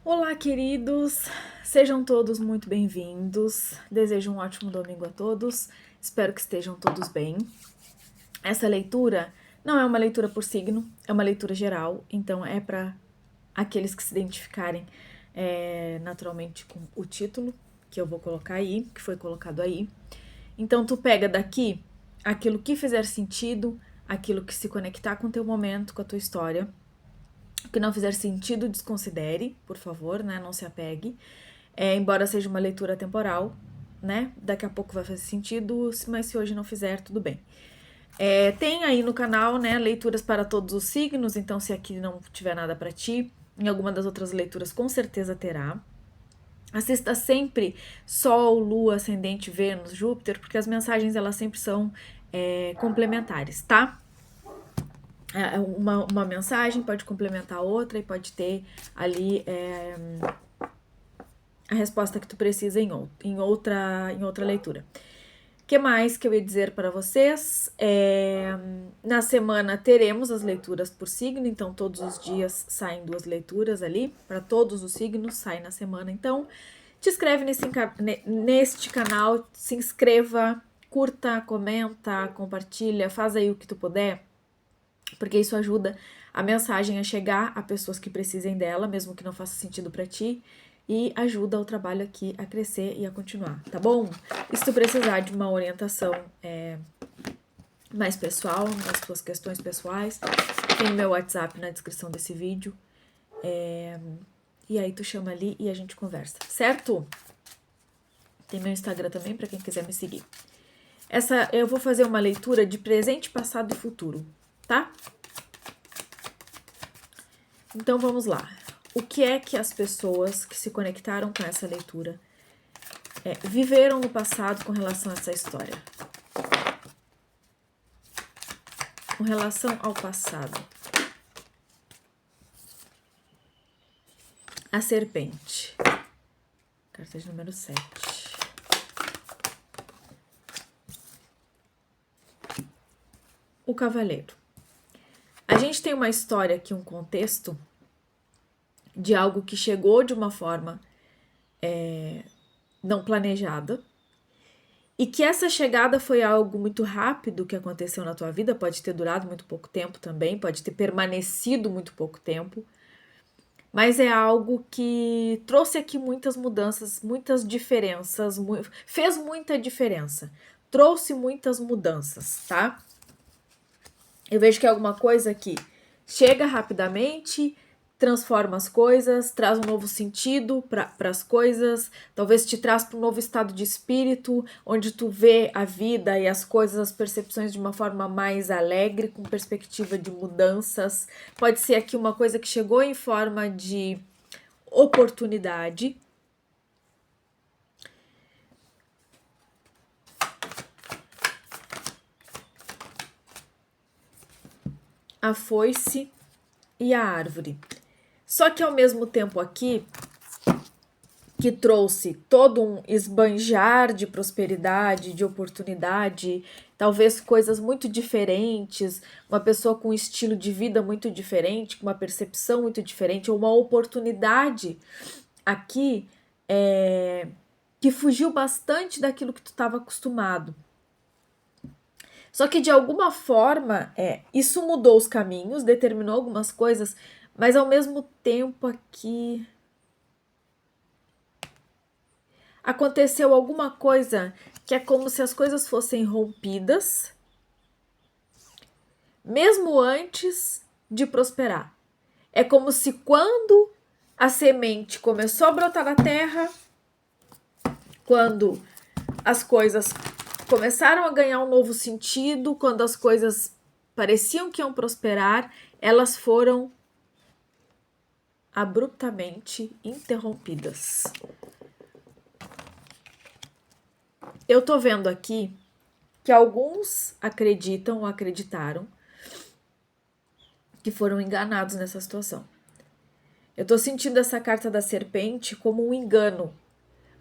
Olá, queridos! Sejam todos muito bem-vindos. Desejo um ótimo domingo a todos. Espero que estejam todos bem. Essa leitura não é uma leitura por signo, é uma leitura geral, então é para aqueles que se identificarem naturalmente com o título que eu vou colocar aí, que foi colocado aí. Então, tu pega daqui aquilo que fizer sentido, aquilo que se conectar com o teu momento, com a tua história. O que não fizer sentido, desconsidere, por favor, né? Não se apegue. Embora seja uma leitura temporal, né? Daqui a pouco vai fazer sentido, mas se hoje não fizer, tudo bem. Tem aí no canal, né, leituras para todos os signos, então se aqui não tiver nada para ti, em alguma das outras leituras com certeza terá. Assista sempre Sol, Lua, Ascendente, Vênus, Júpiter, porque as mensagens elas sempre são complementares, tá? Uma mensagem pode complementar a outra e pode ter ali a resposta que tu precisa em outra leitura. O que mais que eu ia dizer para vocês? Na semana teremos as leituras por signo, então todos os dias saem 2 leituras ali, para todos os signos sai na semana. Então, te inscreve neste canal, se inscreva, curta, comenta, compartilha, faz aí o que tu puder, porque isso ajuda a mensagem a chegar a pessoas que precisem dela, mesmo que não faça sentido para ti, e ajuda o trabalho aqui a crescer e a continuar, tá bom? E se tu precisar de uma orientação mais pessoal, nas tuas questões pessoais, tem meu WhatsApp na descrição desse vídeo, e aí tu chama ali e a gente conversa, certo? Tem meu Instagram também para quem quiser me seguir. Eu vou fazer uma leitura de presente, passado e futuro, tá? Então vamos lá. O que é que as pessoas que se conectaram com essa leitura viveram no passado com relação a essa história? Com relação ao passado. A serpente. Carta de número 7. O cavaleiro. A gente tem uma história aqui, um contexto de algo que chegou de uma forma não planejada e que essa chegada foi algo muito rápido que aconteceu na tua vida, pode ter durado muito pouco tempo também, pode ter permanecido muito pouco tempo, mas é algo que trouxe aqui muitas mudanças, muitas diferenças, fez muita diferença, trouxe muitas mudanças, tá? Eu vejo que é alguma coisa que chega rapidamente, transforma as coisas, traz um novo sentido para as coisas, talvez te traz para um novo estado de espírito, onde tu vê a vida e as coisas, as percepções de uma forma mais alegre, com perspectiva de mudanças. Pode ser aqui uma coisa que chegou em forma de oportunidade. A foice e a árvore. Só que ao mesmo tempo aqui, que trouxe todo um esbanjar de prosperidade, de oportunidade, talvez coisas muito diferentes, uma pessoa com um estilo de vida muito diferente, com uma percepção muito diferente, ou uma oportunidade aqui que fugiu bastante daquilo que tu estava acostumado. Só que de alguma forma, isso mudou os caminhos, determinou algumas coisas, mas ao mesmo tempo aqui aconteceu alguma coisa que é como se as coisas fossem rompidas, mesmo antes de prosperar. É como se quando a semente começou a brotar na terra, quando as coisas começaram a ganhar um novo sentido, quando as coisas pareciam que iam prosperar, elas foram abruptamente interrompidas. Eu tô vendo aqui que alguns acreditam ou acreditaram que foram enganados nessa situação. Eu tô sentindo essa carta da serpente como um engano,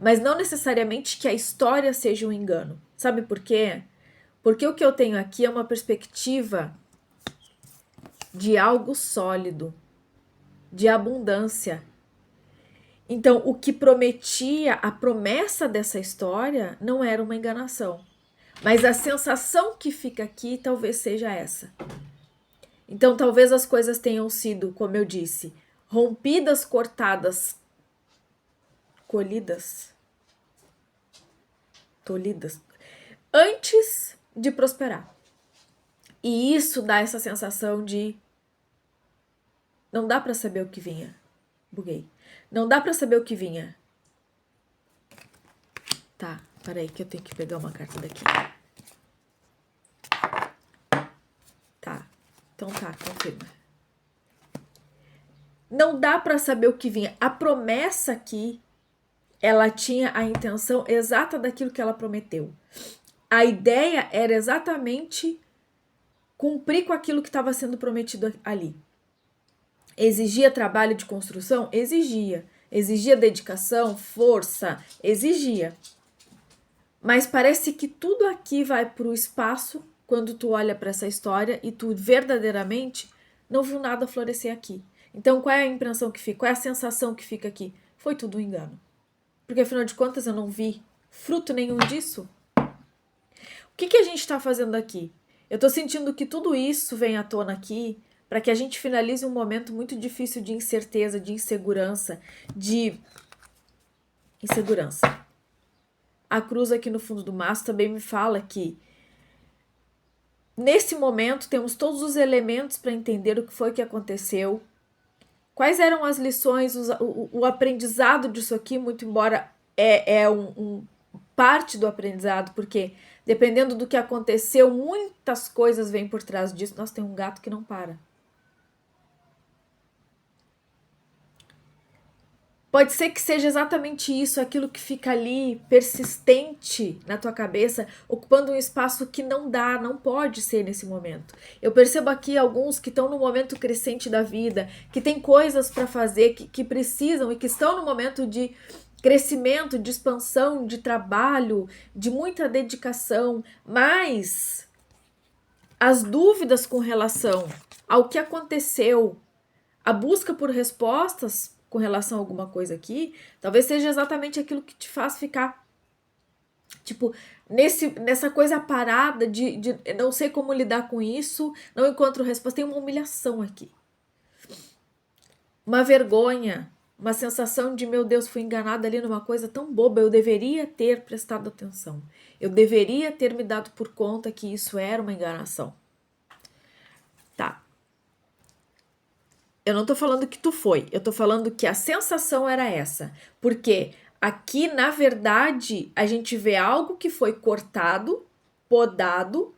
mas não necessariamente que a história seja um engano. Sabe por quê? Porque o que eu tenho aqui é uma perspectiva de algo sólido, de abundância. Então, o que prometia, a promessa dessa história, não era uma enganação. Mas a sensação que fica aqui talvez seja essa. Então, talvez as coisas tenham sido, como eu disse, rompidas, cortadas, colhidas, tolhidas, antes de prosperar. E isso dá essa sensação de não dá para saber o que vinha. Buguei. Não dá para saber o que vinha. Tá, peraí que eu tenho que pegar uma carta daqui. Tá, então tá, confirma. Não dá para saber o que vinha. A promessa aqui, ela tinha a intenção exata daquilo que ela prometeu. A ideia era exatamente cumprir com aquilo que estava sendo prometido ali. Exigia trabalho de construção? Exigia. Exigia dedicação, força? Exigia. Mas parece que tudo aqui vai para o espaço quando tu olha para essa história e tu verdadeiramente não viu nada florescer aqui. Então, qual é a impressão que fica? Qual é a sensação que fica aqui? Foi tudo um engano. Porque, afinal de contas, eu não vi fruto nenhum disso. O que a gente está fazendo aqui? Eu estou sentindo que tudo isso vem à tona aqui para que a gente finalize um momento muito difícil de incerteza, de insegurança, de insegurança. A cruz aqui no fundo do maço também me fala que nesse momento temos todos os elementos para entender o que foi que aconteceu, quais eram as lições, o aprendizado disso aqui, muito embora parte do aprendizado, porque dependendo do que aconteceu, muitas coisas vêm por trás disso. Nós temos um gato que não para. Pode ser que seja exatamente isso, aquilo que fica ali persistente na tua cabeça, ocupando um espaço que não dá, não pode ser nesse momento. Eu percebo aqui alguns que estão no momento crescente da vida, que tem coisas para fazer, que precisam e que estão no momento de crescimento, de expansão, de trabalho, de muita dedicação, mas as dúvidas com relação ao que aconteceu, a busca por respostas com relação a alguma coisa aqui, talvez seja exatamente aquilo que te faz ficar, tipo, nessa coisa parada de não sei como lidar com isso, não encontro resposta. Tem uma humilhação aqui. Uma vergonha, uma sensação de, meu Deus, fui enganada ali numa coisa tão boba, eu deveria ter prestado atenção. Eu deveria ter me dado por conta que isso era uma enganação. Tá. Eu não tô falando que tu foi, eu tô falando que a sensação era essa. Porque aqui, na verdade, a gente vê algo que foi cortado, podado,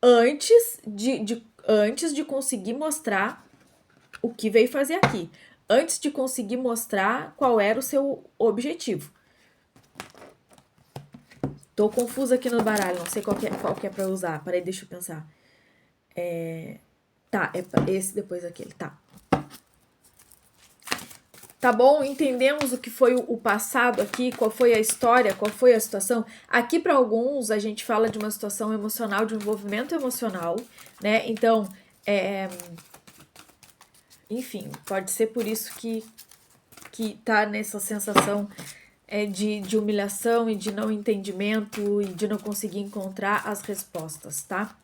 antes de conseguir mostrar o que veio fazer aqui. Antes de conseguir mostrar qual era o seu objetivo. Tô confusa aqui no baralho, não sei qual que é pra usar. Peraí, deixa eu pensar. Tá, é esse depois aquele, tá. Tá bom? Entendemos o que foi o passado aqui, qual foi a história, qual foi a situação. Aqui, para alguns, a gente fala de uma situação emocional, de um envolvimento emocional, né? Então, enfim, pode ser por isso que tá nessa sensação de humilhação e de não entendimento e de não conseguir encontrar as respostas, tá?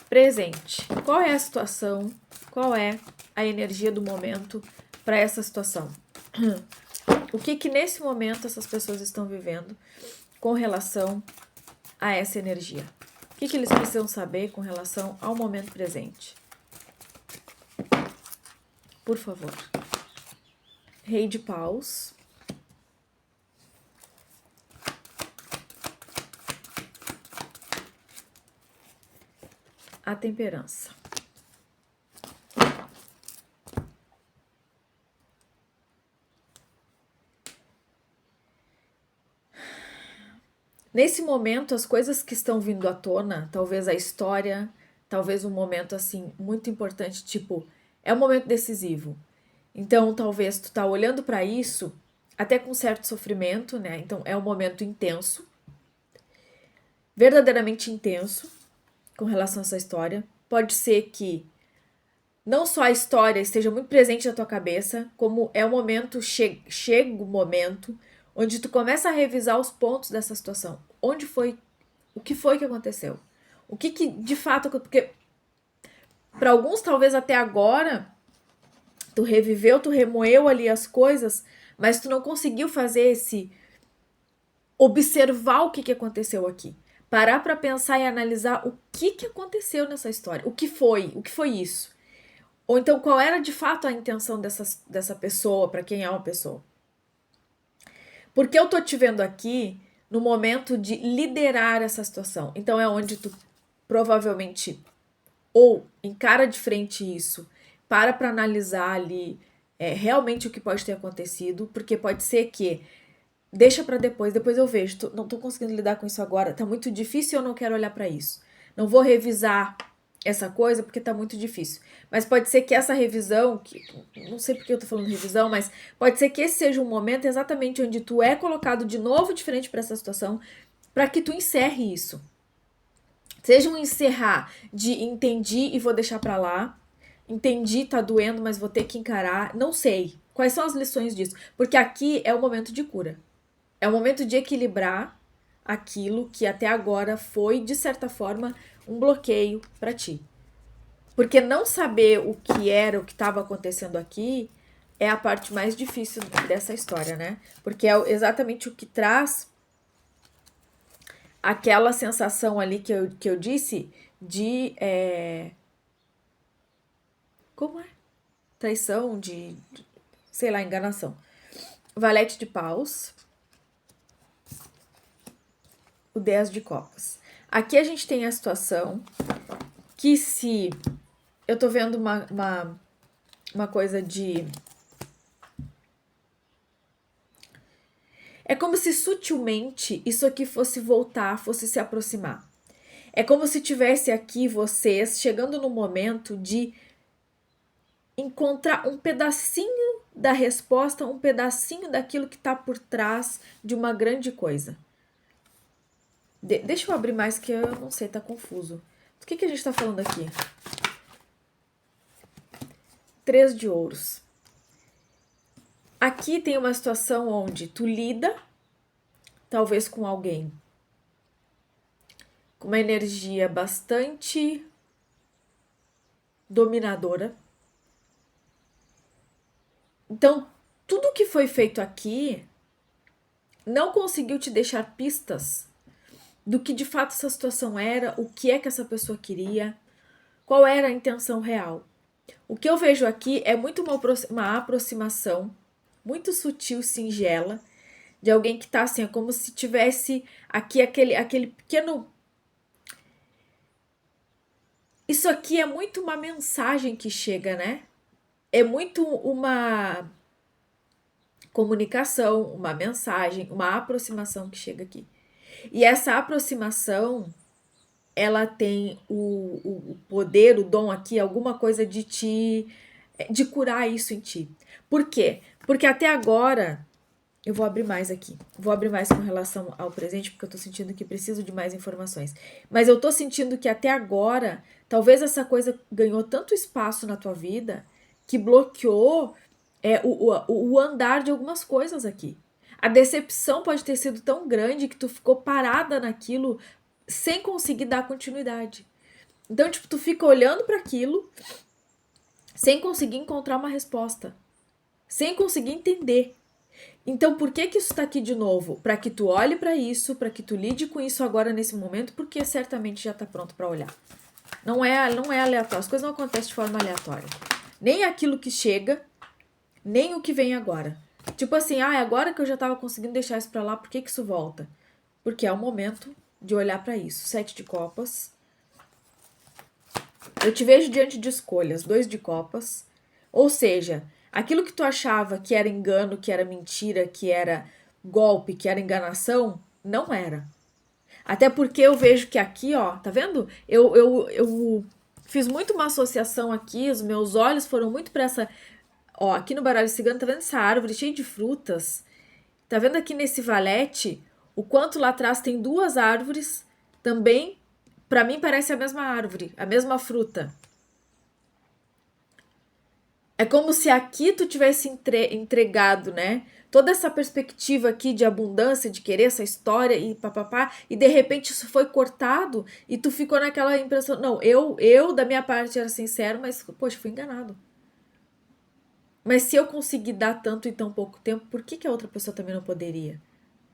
Presente. Qual é a situação? Qual é a energia do momento para essa situação? O que nesse momento essas pessoas estão vivendo com relação a essa energia? O que eles precisam saber com relação ao momento presente? Por favor. Rei de paus. A temperança. Nesse momento, as coisas que estão vindo à tona, talvez a história, talvez um momento assim muito importante, tipo, é um momento decisivo. Então, talvez tu tá olhando para isso até com certo sofrimento, né? Então, é um momento intenso, verdadeiramente intenso com relação a essa história. Pode ser que não só a história esteja muito presente na tua cabeça, como é o momento, chega o momento onde tu começa a revisar os pontos dessa situação. Onde foi, o que foi que aconteceu? O que de fato, porque para alguns talvez até agora tu reviveu, tu remoeu ali as coisas, mas tu não conseguiu fazer esse observar o que aconteceu aqui. Parar para pensar e analisar o que aconteceu nessa história. O que foi isso? Ou então qual era de fato a intenção dessa pessoa, para quem é uma pessoa. Porque eu tô te vendo aqui no momento de liderar essa situação. Então é onde tu provavelmente ou encara de frente isso, para analisar ali realmente o que pode ter acontecido, porque pode ser que deixa para depois eu vejo, não tô conseguindo lidar com isso agora, tá muito difícil e eu não quero olhar para isso. Não vou revisar essa coisa porque tá muito difícil. Mas pode ser que essa revisão, que não sei porque eu tô falando revisão, mas pode ser que esse seja um momento exatamente onde tu é colocado de novo de frente para essa situação, para que tu encerre isso. Seja um encerrar de entendi e vou deixar para lá, entendi, tá doendo, mas vou ter que encarar, não sei. Quais são as lições disso? Porque aqui é o momento de cura. É o momento de equilibrar aquilo que até agora foi, de certa forma, um bloqueio para ti. Porque não saber o que era, o que estava acontecendo aqui, é a parte mais difícil dessa história, né? Porque é exatamente o que traz aquela sensação ali que eu disse de. Como é? Traição, sei lá, enganação. Valete de paus. O 10 de copas. Aqui a gente tem a situação que se eu tô vendo uma coisa de. É como se sutilmente isso aqui fosse voltar, fosse se aproximar. É como se tivesse aqui vocês chegando no momento de encontrar um pedacinho da resposta, um pedacinho daquilo que tá por trás de uma grande coisa. Deixa eu abrir mais que eu não sei, tá confuso. Do que a gente tá falando aqui? 3 de ouros. Aqui tem uma situação onde tu lida, talvez com alguém com uma energia bastante dominadora. Então, tudo que foi feito aqui não conseguiu te deixar pistas do que de fato essa situação era, o que é que essa pessoa queria, qual era a intenção real. O que eu vejo aqui é muito uma aproximação muito sutil, singela, de alguém que tá assim, é como se tivesse aqui aquele pequeno. Isso aqui é muito uma mensagem que chega, né? É muito uma comunicação, uma mensagem, uma aproximação que chega aqui. E essa aproximação, ela tem o poder, o dom aqui, alguma coisa de curar isso em ti. Por quê? Porque até agora, eu vou abrir mais aqui. Vou abrir mais com relação ao presente, porque eu tô sentindo que preciso de mais informações. Mas eu tô sentindo que até agora, talvez essa coisa ganhou tanto espaço na tua vida que bloqueou o andar de algumas coisas aqui. A decepção pode ter sido tão grande que tu ficou parada naquilo sem conseguir dar continuidade. Então, tipo, tu fica olhando para aquilo sem conseguir encontrar uma resposta, sem conseguir entender. Então, por que isso tá aqui de novo? Para que tu olhe para isso, para que tu lide com isso agora nesse momento, porque certamente já tá pronto para olhar. Não é aleatório, as coisas não acontecem de forma aleatória. Nem aquilo que chega, nem o que vem agora. Tipo assim, agora que eu já tava conseguindo deixar isso para lá, por que isso volta? Porque é o momento de olhar para isso. 7 de copas. Eu te vejo diante de escolhas. 2 de copas. Ou seja, aquilo que tu achava que era engano, que era mentira, que era golpe, que era enganação, não era. Até porque eu vejo que aqui, ó, tá vendo? Eu fiz muito uma associação aqui, os meus olhos foram muito para essa. Ó, aqui no baralho cigano, tá vendo essa árvore cheia de frutas? Tá vendo aqui nesse valete o quanto lá atrás tem 2 árvores também? Para mim parece a mesma árvore, a mesma fruta. É como se aqui tu tivesse entregado, né? Toda essa perspectiva aqui de abundância, de querer essa história e papapá, e de repente isso foi cortado e tu ficou naquela impressão, não, eu da minha parte era sincero, mas poxa, fui enganado. Mas se eu conseguir dar tanto em tão pouco tempo, por que a outra pessoa também não poderia?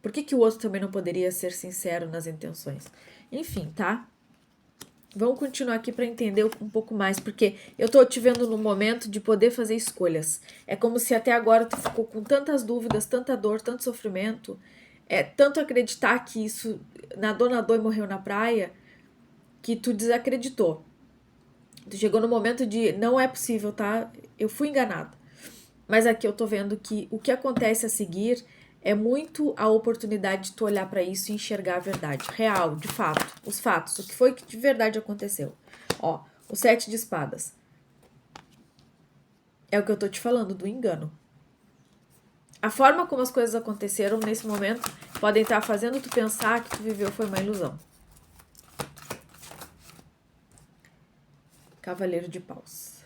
Por que o outro também não poderia ser sincero nas intenções? Enfim, tá? Vamos continuar aqui para entender um pouco mais, porque eu tô te vendo no momento de poder fazer escolhas. É como se até agora tu ficou com tantas dúvidas, tanta dor, tanto sofrimento, tanto acreditar que isso nadou e morreu na praia, que tu desacreditou. Tu chegou no momento de não é possível, tá? Eu fui enganado. Mas aqui eu tô vendo que o que acontece a seguir é muito a oportunidade de tu olhar para isso e enxergar a verdade real, de fato, os fatos, o que foi que de verdade aconteceu. Ó, o 7 de espadas. É o que eu tô te falando do engano. A forma como as coisas aconteceram nesse momento podem estar fazendo tu pensar que tu viveu foi uma ilusão. Cavaleiro de Paus.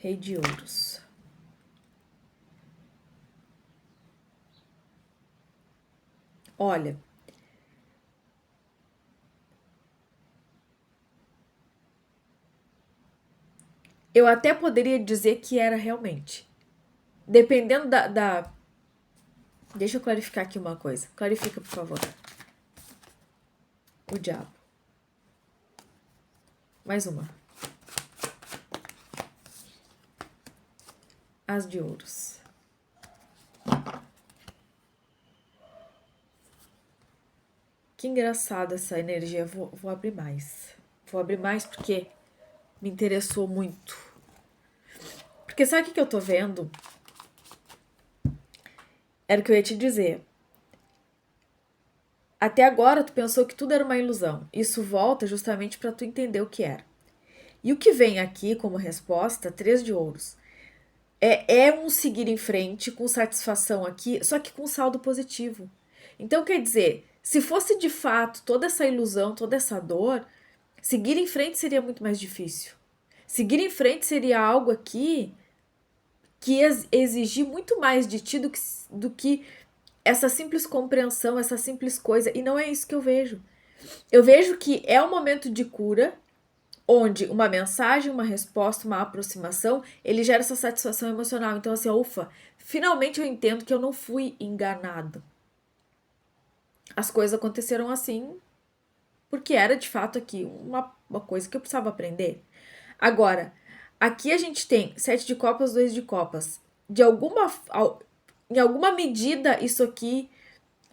Rei de Ouros. Olha, eu até poderia dizer que era realmente. Dependendo da. Deixa eu clarificar aqui uma coisa. Clarifica, por favor. O diabo. Mais uma. As de ouros. Que engraçado essa energia. Vou abrir mais. Vou abrir mais porque me interessou muito. Porque sabe o que eu tô vendo? Era o que eu ia te dizer. Até agora tu pensou que tudo era uma ilusão. Isso volta justamente para tu entender o que era. E o que vem aqui como resposta, 3 de ouros. É um seguir em frente com satisfação aqui, só que com saldo positivo. Então, quer dizer, se fosse de fato toda essa ilusão, toda essa dor, seguir em frente seria muito mais difícil. Seguir em frente seria algo aqui que exigir muito mais de ti do que essa simples compreensão, essa simples coisa. E não é isso que eu vejo. Eu vejo que é um momento de cura, onde uma mensagem, uma resposta, uma aproximação, ele gera essa satisfação emocional. Então, assim, ufa, finalmente eu entendo que eu não fui enganado. As coisas aconteceram assim porque era de fato aqui uma coisa que eu precisava aprender. Agora, aqui a gente tem 7 de copas, 2 de copas. Em alguma medida, isso aqui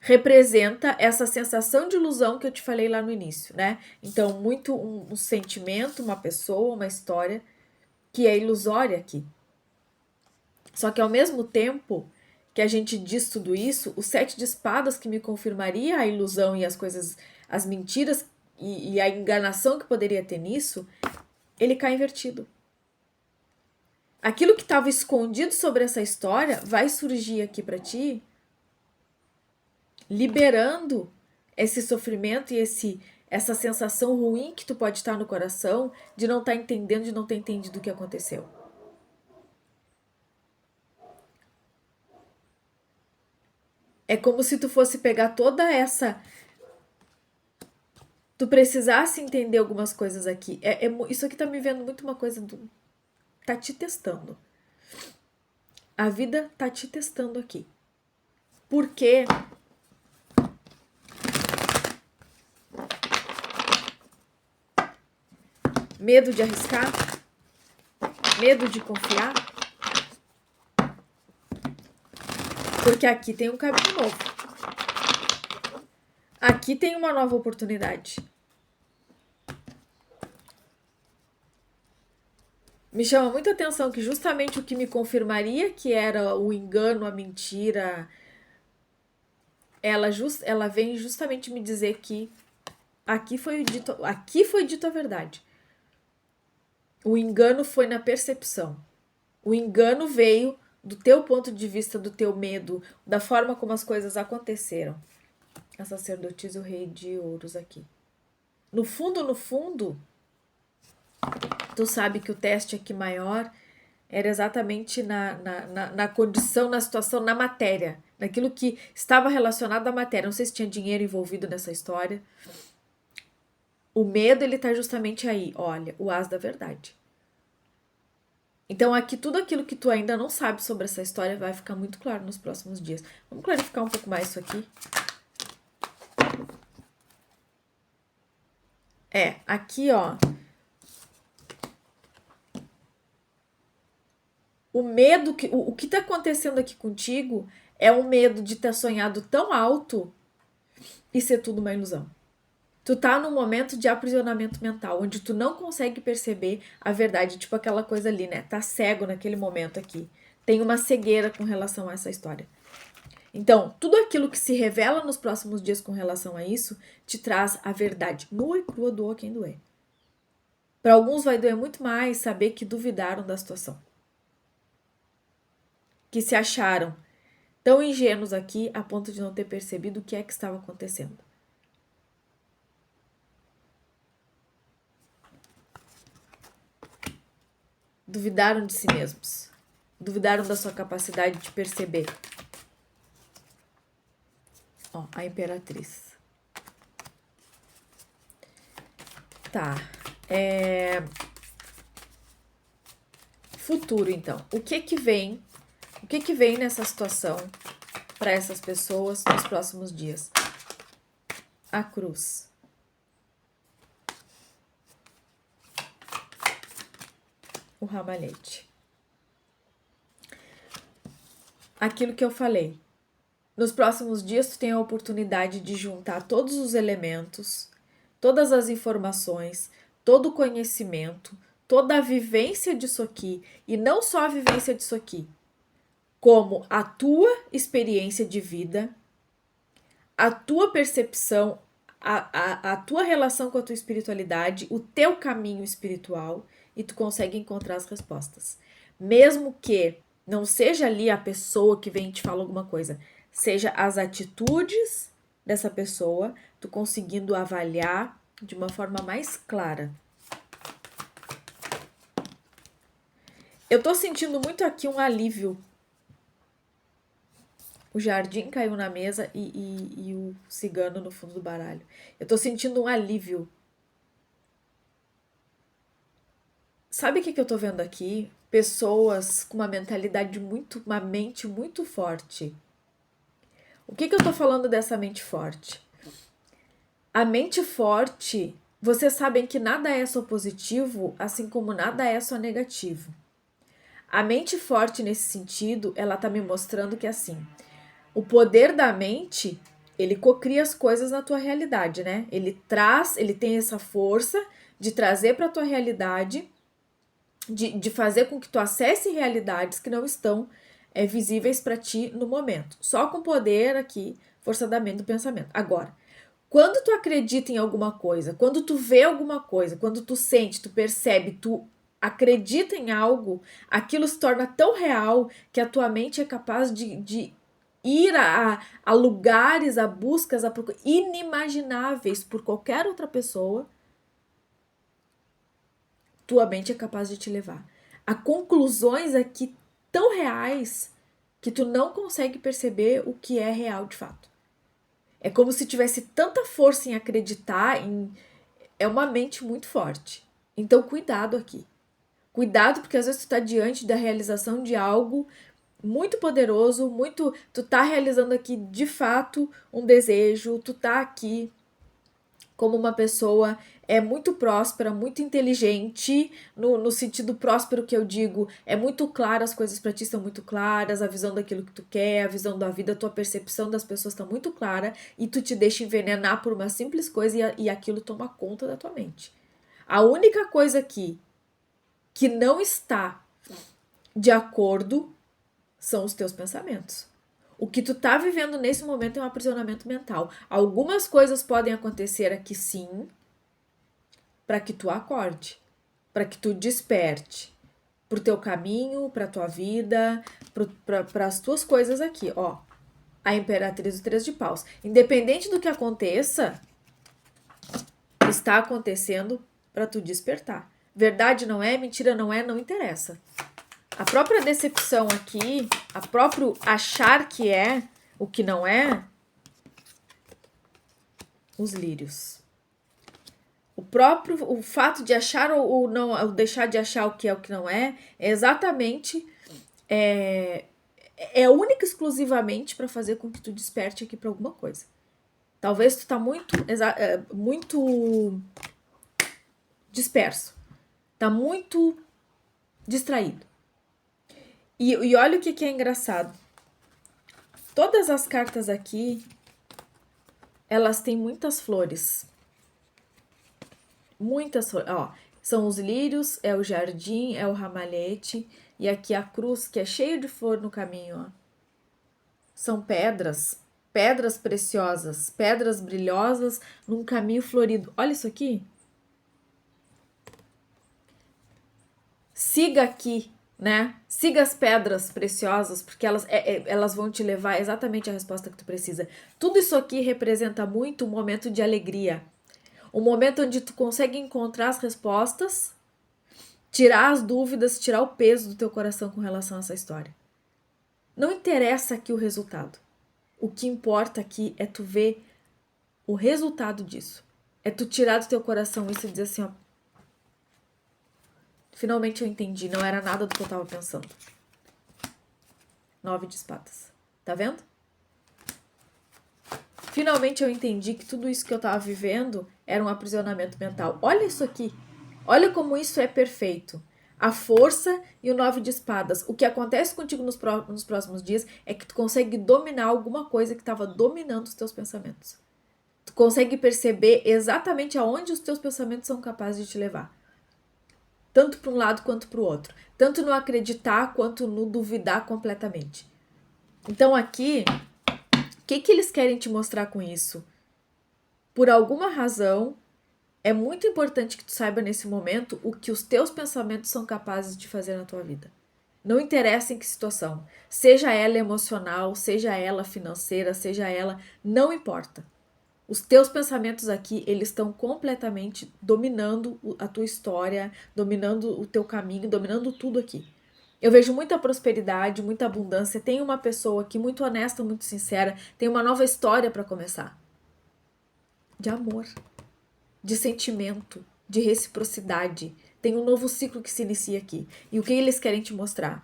representa essa sensação de ilusão que eu te falei lá no início, né? Então, muito um sentimento, uma pessoa, uma história que é ilusória aqui. Só que ao mesmo tempo que a gente diz tudo isso, o 7 de espadas que me confirmaria a ilusão e as coisas, as mentiras e a enganação que poderia ter nisso, ele cai invertido. Aquilo que estava escondido sobre essa história vai surgir aqui para ti, liberando esse sofrimento e essa sensação ruim que tu pode estar no coração de não estar entendendo, de não ter entendido o que aconteceu. É como se tu fosse pegar toda essa. Tu precisasse entender algumas coisas aqui. Isso aqui tá me vendo muito uma coisa do. Tá te testando. A vida tá te testando aqui. Porque medo de arriscar? Medo de confiar? Porque aqui tem um caminho novo. Aqui tem uma nova oportunidade. Me chama muita atenção que justamente o que me confirmaria que era o engano, a mentira, ela vem justamente me dizer que aqui foi dito a verdade. O engano foi na percepção. O engano veio do teu ponto de vista, do teu medo, da forma como as coisas aconteceram. A sacerdotisa e o rei de ouros aqui. No fundo, Tu sabe que o teste aqui maior era exatamente na condição, na situação, na matéria, naquilo que estava relacionado à matéria. Não sei se tinha dinheiro envolvido nessa história. O medo, ele tá justamente aí, olha, o as da verdade. Então aqui, tudo aquilo que tu ainda não sabe sobre essa história vai ficar muito claro nos próximos dias. Vamos clarificar um pouco mais isso aqui? Aqui, ó. O medo, o que tá acontecendo aqui contigo é o medo de ter sonhado tão alto e ser tudo uma ilusão. Tu tá num momento de aprisionamento mental, onde tu não consegue perceber a verdade, tipo aquela coisa ali, né? Tá cego naquele momento aqui. Tem uma cegueira com relação a essa história. Então, tudo aquilo que se revela nos próximos dias com relação a isso, te traz a verdade nua e crua, doa quem doer. Para alguns vai doer muito mais saber que duvidaram da situação. Que se acharam tão ingênuos aqui a ponto de não ter percebido o que é que estava acontecendo. Duvidaram de si mesmos. Duvidaram da sua capacidade de perceber. Ó, a Imperatriz. Tá. Futuro, então. O que que vem nessa situação para essas pessoas nos próximos dias? A cruz. O ramalhete. Aquilo que eu falei. Nos próximos dias, tu tem a oportunidade de juntar todos os elementos, todas as informações, todo o conhecimento, toda a vivência disso aqui, e não só a vivência disso aqui, como a tua experiência de vida, a tua percepção, a tua relação com a tua espiritualidade, o teu caminho espiritual, e tu consegue encontrar as respostas. Mesmo que não seja ali a pessoa que vem e te fala alguma coisa, seja as atitudes dessa pessoa, tu conseguindo avaliar de uma forma mais clara. Eu tô sentindo muito aqui um alívio. O jardim caiu na mesa e o cigano no fundo do baralho. Eu tô sentindo um alívio. Sabe o que eu tô vendo aqui? Pessoas com uma mentalidade uma mente muito forte. O que eu tô falando dessa mente forte? A mente forte, vocês sabem que nada é só positivo, assim como nada é só negativo. A mente forte nesse sentido, ela tá me mostrando que assim, o poder da mente, ele cocria as coisas na tua realidade, né? Ele tem essa força de trazer para tua realidade, de fazer com que tu acesse realidades que não estão visíveis para ti no momento. Só com poder aqui, força da mente do pensamento. Agora, quando tu acredita em alguma coisa, quando tu vê alguma coisa, quando tu sente, tu percebe, tu acredita em algo, aquilo se torna tão real que a tua mente é capaz de ir a lugares, a buscas, inimagináveis por qualquer outra pessoa. Tua mente é capaz de te levar a conclusões aqui tão reais que tu não consegue perceber o que é real de fato. É como se tivesse tanta força em acreditar em... É uma mente muito forte. Então, cuidado aqui. Cuidado, porque às vezes tu tá diante da realização de algo muito poderoso, tu tá realizando aqui de fato um desejo, tu tá aqui como uma pessoa muito próspera, muito inteligente, no sentido próspero que eu digo, é muito claro, as coisas para ti são muito claras, a visão daquilo que tu quer, a visão da vida, a tua percepção das pessoas está muito clara, e tu te deixa envenenar por uma simples coisa e aquilo toma conta da tua mente. A única coisa aqui que não está de acordo são os teus pensamentos. O que tu tá vivendo nesse momento é um aprisionamento mental. Algumas coisas podem acontecer aqui sim, para que tu acorde, para que tu desperte pro teu caminho, pra tua vida, para as tuas coisas aqui, ó. A Imperatriz do 3 de Paus. Independente do que aconteça, está acontecendo para tu despertar. verdade não é, mentira não é, não interessa. A própria decepção aqui, a próprio achar que é o que não é, os lírios. O fato de achar ou não, ou deixar de achar o que é o que não é exatamente é única e exclusivamente para fazer com que tu desperte aqui para alguma coisa. Talvez tu tá muito disperso, tá muito distraído. E olha o que é engraçado. Todas as cartas aqui, elas têm muitas flores. Muitas flores, ó. São os lírios, é o jardim, é o ramalhete. E aqui a cruz, que é cheio de flor no caminho, ó. São pedras preciosas, pedras brilhosas num caminho florido. Olha isso aqui. Siga aqui, né? Siga as pedras preciosas, porque elas vão te levar exatamente à resposta que tu precisa. Tudo isso aqui representa muito um momento de alegria. Um momento onde tu consegue encontrar as respostas, tirar as dúvidas, tirar o peso do teu coração com relação a essa história. Não interessa aqui o resultado. O que importa aqui é tu ver o resultado disso. É tu tirar do teu coração isso e dizer assim, ó. Finalmente eu entendi, não era nada do que eu tava pensando. 9 de espadas. Tá vendo? Finalmente eu entendi que tudo isso que eu tava vivendo era um aprisionamento mental. Olha isso aqui. Olha como isso é perfeito. A força e o 9 de espadas. O que acontece contigo nos próximos dias é que tu consegue dominar alguma coisa que estava dominando os teus pensamentos. Tu consegue perceber exatamente aonde os teus pensamentos são capazes de te levar. Tanto para um lado quanto para o outro. Tanto no acreditar quanto no duvidar completamente. Então aqui, o que eles querem te mostrar com isso? Por alguma razão, é muito importante que tu saiba nesse momento o que os teus pensamentos são capazes de fazer na tua vida. Não interessa em que situação. Seja ela emocional, seja ela financeira, seja ela... Não importa. Os teus pensamentos aqui, eles estão completamente dominando a tua história, dominando o teu caminho, dominando tudo aqui. Eu vejo muita prosperidade, muita abundância. Tem uma pessoa aqui muito honesta, muito sincera. Tem uma nova história para começar. De amor, de sentimento, de reciprocidade. Tem um novo ciclo que se inicia aqui. E o que eles querem te mostrar?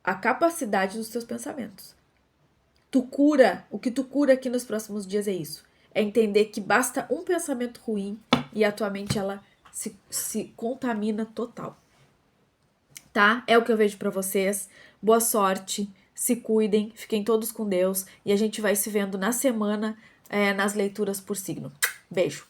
A capacidade dos teus pensamentos. Tu cura, o que tu cura aqui nos próximos dias é isso. É entender que basta um pensamento ruim e a tua mente ela se contamina total. Tá? É o que eu vejo pra vocês. Boa sorte, se cuidem, fiquem todos com Deus e a gente vai se vendo na semana nas leituras por signo. Beijo!